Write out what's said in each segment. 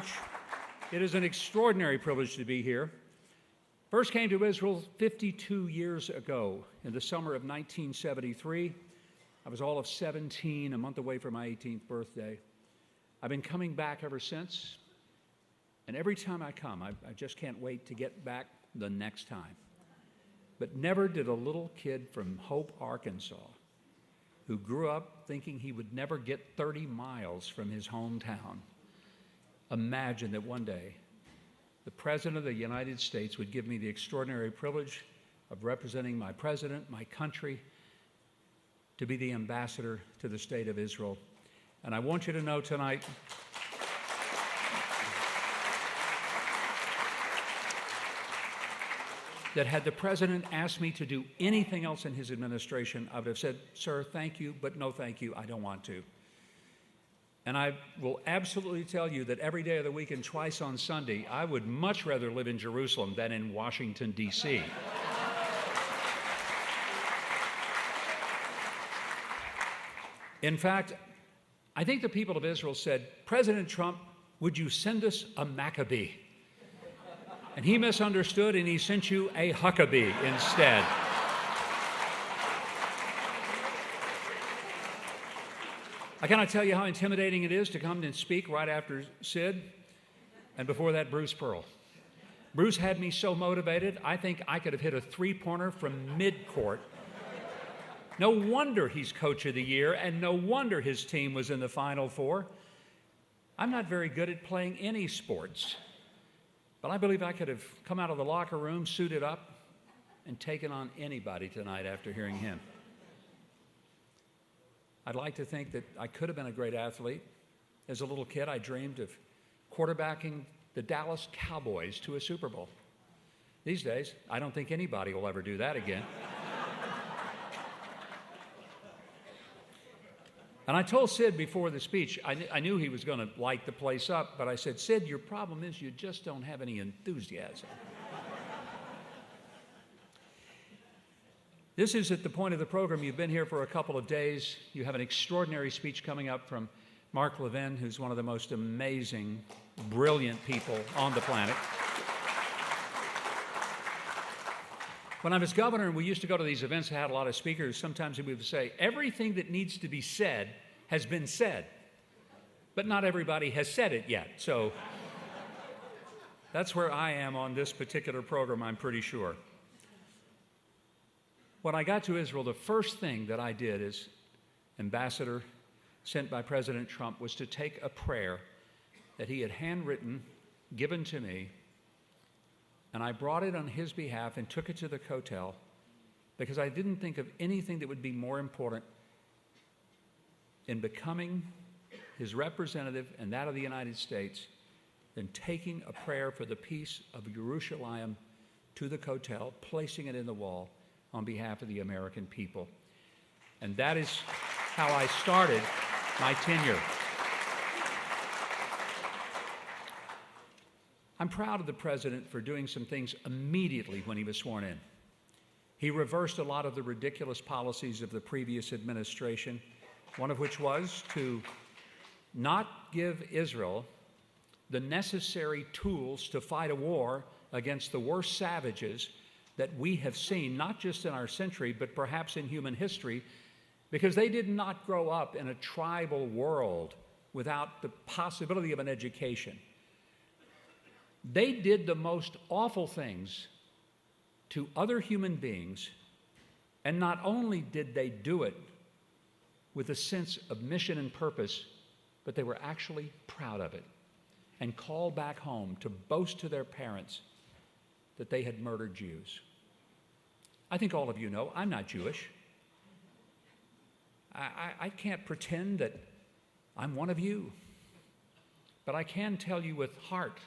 much. It is an extraordinary privilege to be here. First came to Israel 52 years ago in the summer of 1973. I was all of 17, a month away from my 18th birthday. I've been coming back ever since, and every time I come, I just can't wait to get back the next time. But never did a little kid from Hope, Arkansas, who grew up thinking he would never get 30 miles from his hometown, imagine that one day the President of the United States would give me the extraordinary privilege of representing my president, my country, to be the ambassador to the State of Israel. And I want you to know tonight that had the President asked me to do anything else in his administration, I would have said, "Sir, thank you, but no thank you, I don't want to." And I will absolutely tell you that every day of the week and twice on Sunday, I would much rather live in Jerusalem than in Washington, D.C. In fact, I think the people of Israel said, "President Trump, would you send us a Maccabee?" And he misunderstood, and he sent you a Huckabee instead. I cannot tell you how intimidating it is to come and speak right after Sid, and before that, Bruce Pearl. Bruce had me so motivated, I think I could have hit a three-pointer from mid-court. No wonder he's Coach of the Year, and no wonder his team was in the Final Four. I'm not very good at playing any sports, but I believe I could have come out of the locker room, suited up, and taken on anybody tonight after hearing him. I'd like to think that I could have been a great athlete. As a little kid, I dreamed of quarterbacking the Dallas Cowboys to a Super Bowl. These days, I don't think anybody will ever do that again. And I told Sid before the speech, I knew he was going to light the place up, but I said, "Sid, your problem is you just don't have any enthusiasm." This is at the point of the program. You've been here for a couple of days. You have an extraordinary speech coming up from Mark Levin, who's one of the most amazing, brilliant people on the planet. When I was governor and we used to go to these events that had a lot of speakers, sometimes we would say, everything that needs to be said has been said, but not everybody has said it yet. So that's where I am on this particular program, I'm pretty sure. When I got to Israel, the first thing that I did as ambassador sent by President Trump was to take a prayer that he had handwritten, given to me, and I brought it on his behalf and took it to the Kotel because I didn't think of anything that would be more important in becoming his representative and that of the United States than taking a prayer for the peace of Jerusalem to the Kotel, placing it in the wall on behalf of the American people. And that is how I started my tenure. I'm proud of the President for doing some things immediately when he was sworn in. He reversed a lot of the ridiculous policies of the previous administration, one of which was to not give Israel the necessary tools to fight a war against the worst savages that we have seen, not just in our century, but perhaps in human history, because they did not grow up in a tribal world without the possibility of an education. They did the most awful things to other human beings, and not only did they do it with a sense of mission and purpose, but they were actually proud of it and called back home to boast to their parents that they had murdered Jews. I think all of you know I'm not Jewish. I can't pretend that I'm one of you, but I can tell you with heart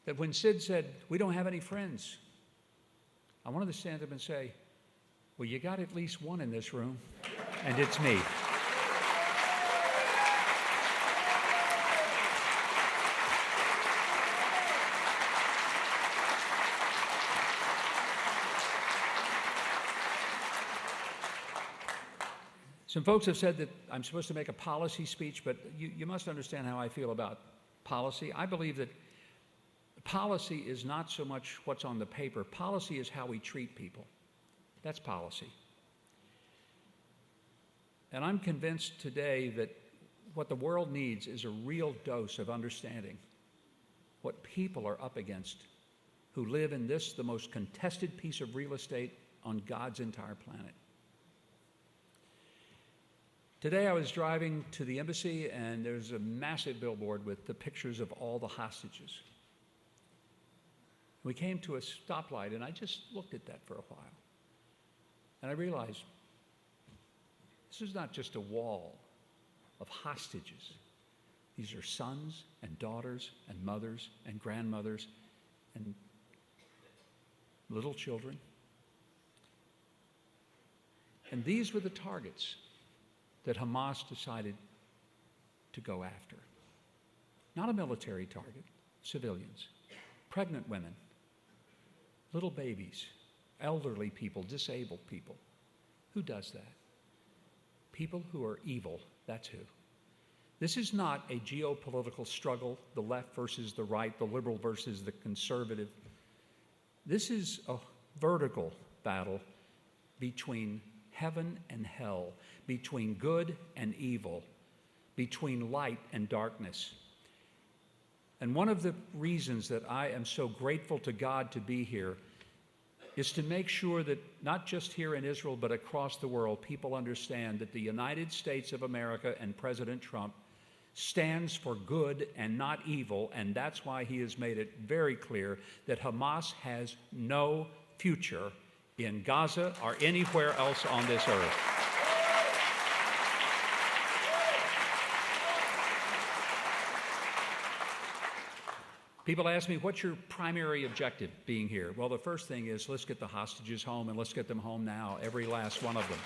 that when Sid said, "We don't have any friends," I wanted to stand up and say, "Well, you got at least one in this room, and it's me." Some folks have said that I'm supposed to make a policy speech, but you must understand how I feel about policy. I believe that policy is not so much what's on the paper. Policy is how we treat people. That's policy. And I'm convinced today that what the world needs is a real dose of understanding what people are up against who live in this, the most contested piece of real estate on God's entire planet. Today I was driving to the embassy, and there's a massive billboard with the pictures of all the hostages. We came to a stoplight, and I just looked at that for a while. And I realized this is not just a wall of hostages. These are sons and daughters and mothers and grandmothers and little children. And these were the targets that Hamas decided to go after. Not a military target, civilians, pregnant women, little babies, elderly people, disabled people. Who does that? People who are evil, that's who. This is not a geopolitical struggle, the left versus the right, the liberal versus the conservative. This is a vertical battle between heaven and hell, between good and evil, between light and darkness. And one of the reasons that I am so grateful to God to be here is to make sure that not just here in Israel, but across the world, people understand that the United States of America and President Trump stands for good and not evil, and that's why he has made it very clear that Hamas has no future in Gaza or anywhere else on this earth. People ask me, what's your primary objective being here? Well, the first thing is let's get the hostages home, and let's get them home now, every last one of them.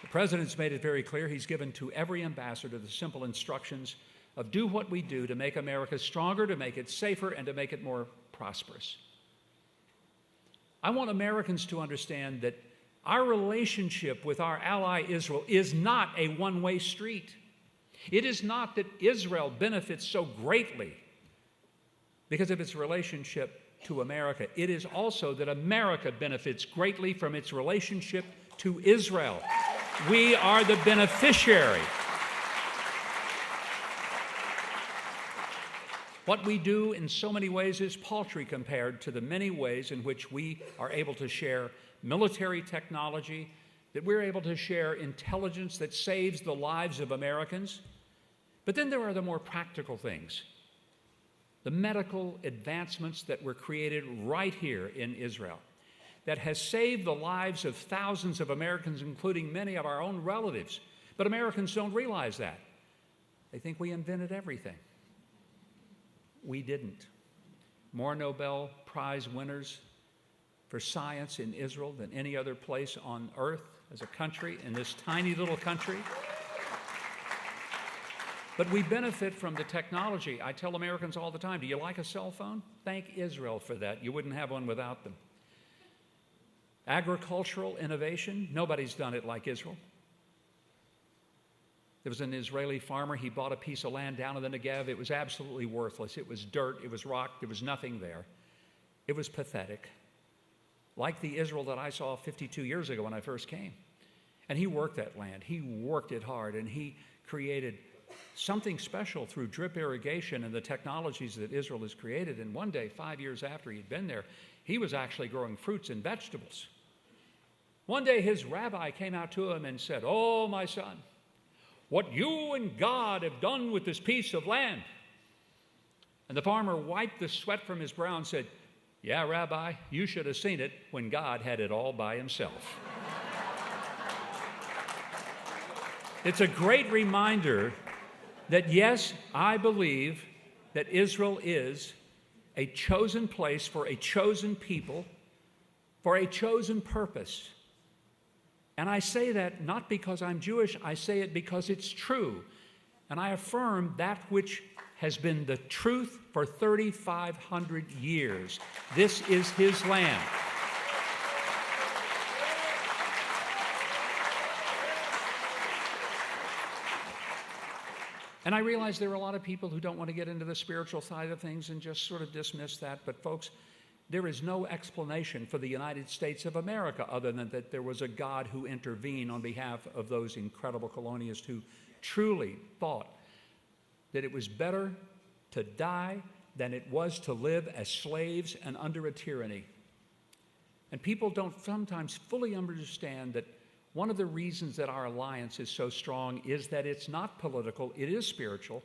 The President's made it very clear. He's given to every ambassador the simple instructions of do what we do to make America stronger, to make it safer, and to make it more prosperous. I want Americans to understand that our relationship with our ally Israel is not a one-way street. It is not that Israel benefits so greatly because of its relationship to America. It is also that America benefits greatly from its relationship to Israel. We are the beneficiary. What we do in so many ways is paltry compared to the many ways in which we are able to share military technology, that we're able to share intelligence that saves the lives of Americans. But then there are the more practical things, the medical advancements that were created right here in Israel that has saved the lives of thousands of Americans, including many of our own relatives. But Americans don't realize that. They think we invented everything. We didn't. More Nobel Prize winners for science in Israel than any other place on earth as a country, in this tiny little country. But we benefit from the technology. I tell Americans all the time, do you like a cell phone? Thank Israel for that. You wouldn't have one without them. Agricultural innovation, nobody's done it like Israel. There was an Israeli farmer, he bought a piece of land down in the Negev. It was absolutely worthless. It was dirt, it was rock, there was nothing there. It was pathetic. Like the Israel that I saw 52 years ago when I first came. And he worked that land. He worked it hard, and he created something special through drip irrigation and the technologies that Israel has created. And one day, 5 years after he'd been there, he was actually growing fruits and vegetables. One day his rabbi came out to him and said, "Oh, my son, what you and God have done with this piece of land." And the farmer wiped the sweat from his brow and said, "Yeah, Rabbi, you should have seen it when God had it all by himself." It's a great reminder that, yes, I believe that Israel is a chosen place for a chosen people, for a chosen purpose. And I say that not because I'm Jewish, I say it because it's true. And I affirm that which has been the truth for 3,500 years. This is his land. And I realize there are a lot of people who don't want to get into the spiritual side of things and just sort of dismiss that. But folks, there is no explanation for the United States of America other than that there was a God who intervened on behalf of those incredible colonialists who truly thought that it was better to die than it was to live as slaves and under a tyranny. And people don't sometimes fully understand that one of the reasons that our alliance is so strong is that it's not political, it is spiritual,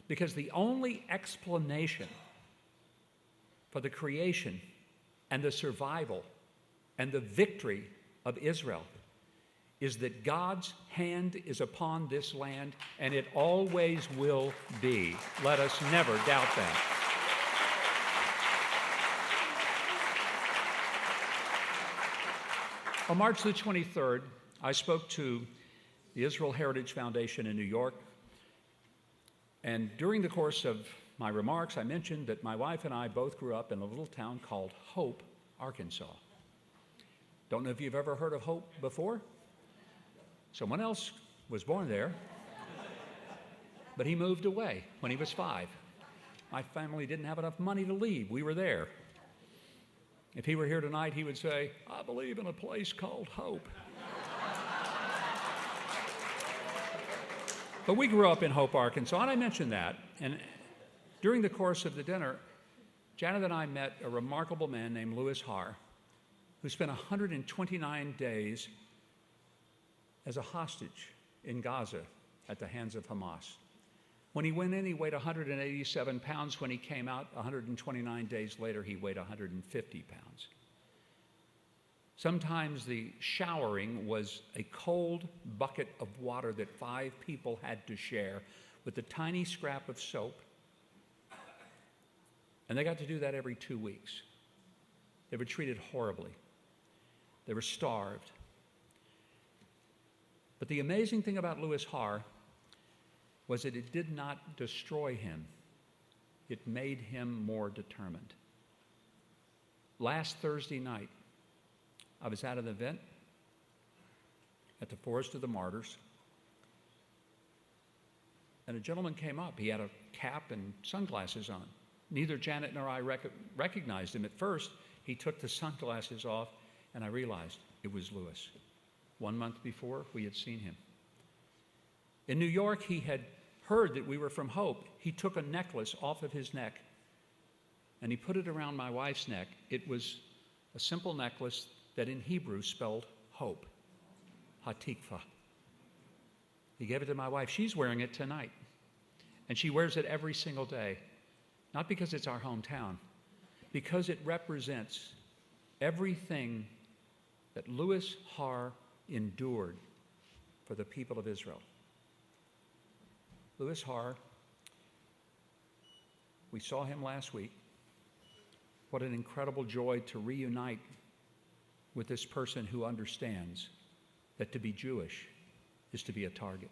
because the only explanation for the creation and the survival and the victory of Israel is that God's hand is upon this land, and it always will be. Let us never doubt that. On March the 23rd, I spoke to the Israel Heritage Foundation in New York, and during the course of my remarks, I mentioned that my wife and I both grew up in a little town called Hope, Arkansas. Don't know if you've ever heard of Hope before. Someone else was born there, but he moved away when he was 5. My family didn't have enough money to leave. We were there. If he were here tonight, he would say, "I believe in a place called Hope." But we grew up in Hope, Arkansas, and I mentioned that. And during the course of the dinner, Janet and I met a remarkable man named Louis Har, who spent 129 days as a hostage in Gaza at the hands of Hamas. When he went in, he weighed 187 pounds. When he came out 129 days later, he weighed 150 pounds. Sometimes the showering was a cold bucket of water that 5 people had to share with a tiny scrap of soap. And they got to do that every 2 weeks. They were treated horribly. They were starved. But the amazing thing about Louis Har was that it did not destroy him. It made him more determined. Last Thursday night, I was at an event at the Forest of the Martyrs, and a gentleman came up. He had a cap and sunglasses on. Neither Janet nor I recognized him at first. He took the sunglasses off, and I realized it was Louis. 1 month before, we had seen him. In New York, he had heard that we were from Hope. He took a necklace off of his neck, and he put it around my wife's neck. It was a simple necklace that in Hebrew spelled hope, Hatikva. He gave it to my wife. She's wearing it tonight, and she wears it every single day, not because it's our hometown, because it represents everything that Louis Har endured for the people of Israel. Louis Har, we saw him last week. What an incredible joy to reunite with this person who understands that to be Jewish is to be a target.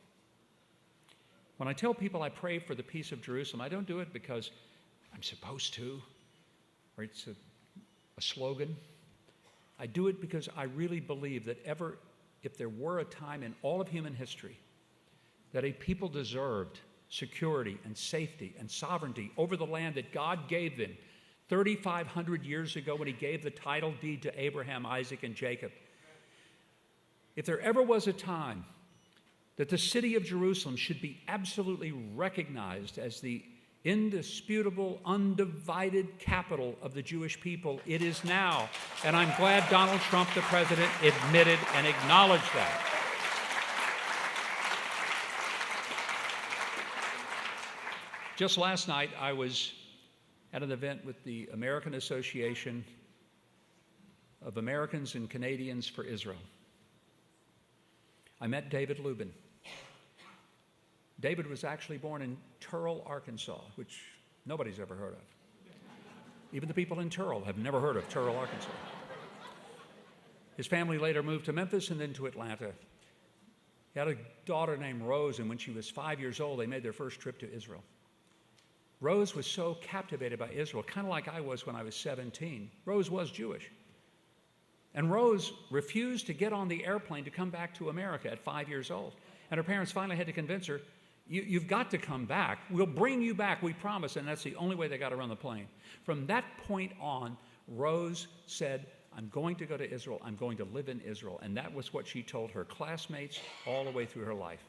When I tell people I pray for the peace of Jerusalem, I don't do it because I'm supposed to, or it's a slogan. I do it because I really believe that if there were a time in all of human history that a people deserved security and safety and sovereignty over the land that God gave them 3,500 years ago when he gave the title deed to Abraham, Isaac, and Jacob. If there ever was a time that the city of Jerusalem should be absolutely recognized as the indisputable, undivided capital of the Jewish people, it is now. And I'm glad Donald Trump, the president, admitted and acknowledged that. Just last night, I was at an event with the American Association of Americans and Canadians for Israel. I met David Lubin. David was actually born in Turl, Arkansas, which nobody's ever heard of. Even the people in Turl have never heard of Turl, Arkansas. His family later moved to Memphis and then to Atlanta. He had a daughter named Rose, and when she was 5 years old, they made their first trip to Israel. Rose was so captivated by Israel, kind of like I was when I was 17. Rose was Jewish. And Rose refused to get on the airplane to come back to America at 5 years old. And her parents finally had to convince her, You've got to come back. We'll bring you back, we promise. And that's the only way they got to run the plane. From that point on, Rose said, I'm going to go to Israel. I'm going to live in Israel. And that was what she told her classmates all the way through her life.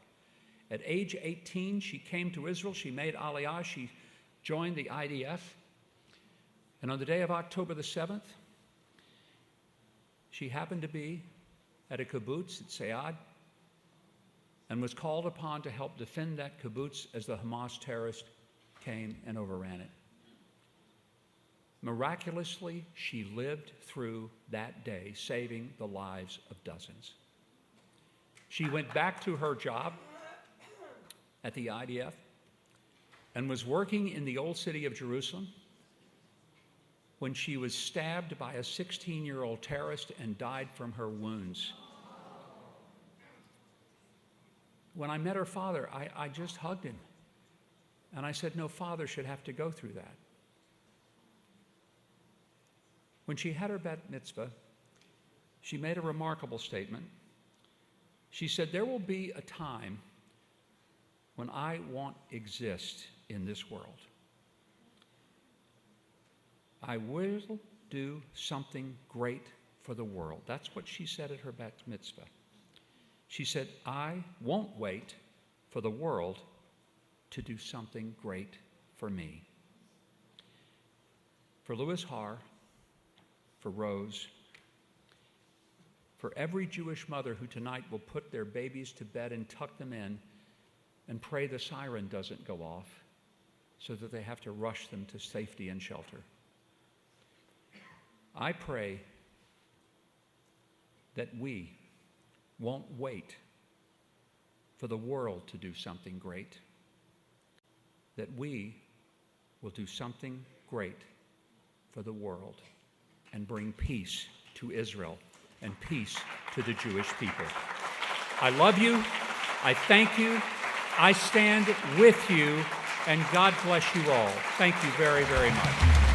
At age 18, she came to Israel. She made Aliyah. She joined the IDF. And on the day of October the 7th, she happened to be at a kibbutz at Sayad and was called upon to help defend that kibbutz as the Hamas terrorists came and overran it. Miraculously, she lived through that day, saving the lives of dozens. She went back to her job at the IDF and was working in the old city of Jerusalem when she was stabbed by a 16-year-old terrorist and died from her wounds. When I met her father, I just hugged him. And I said, no father should have to go through that. When she had her bat mitzvah, she made a remarkable statement. She said, there will be a time when I won't exist in this world. I will do something great for the world. That's what she said at her bat mitzvah. She said, I won't wait for the world to do something great for me. For Louis Haar, for Rose, for every Jewish mother who tonight will put their babies to bed and tuck them in and pray the siren doesn't go off so that they have to rush them to safety and shelter. I pray that we won't wait for the world to do something great, that we will do something great for the world and bring peace to Israel and peace to the Jewish people. I love you. I thank you. I stand with you, and God bless you all. Thank you very, very much.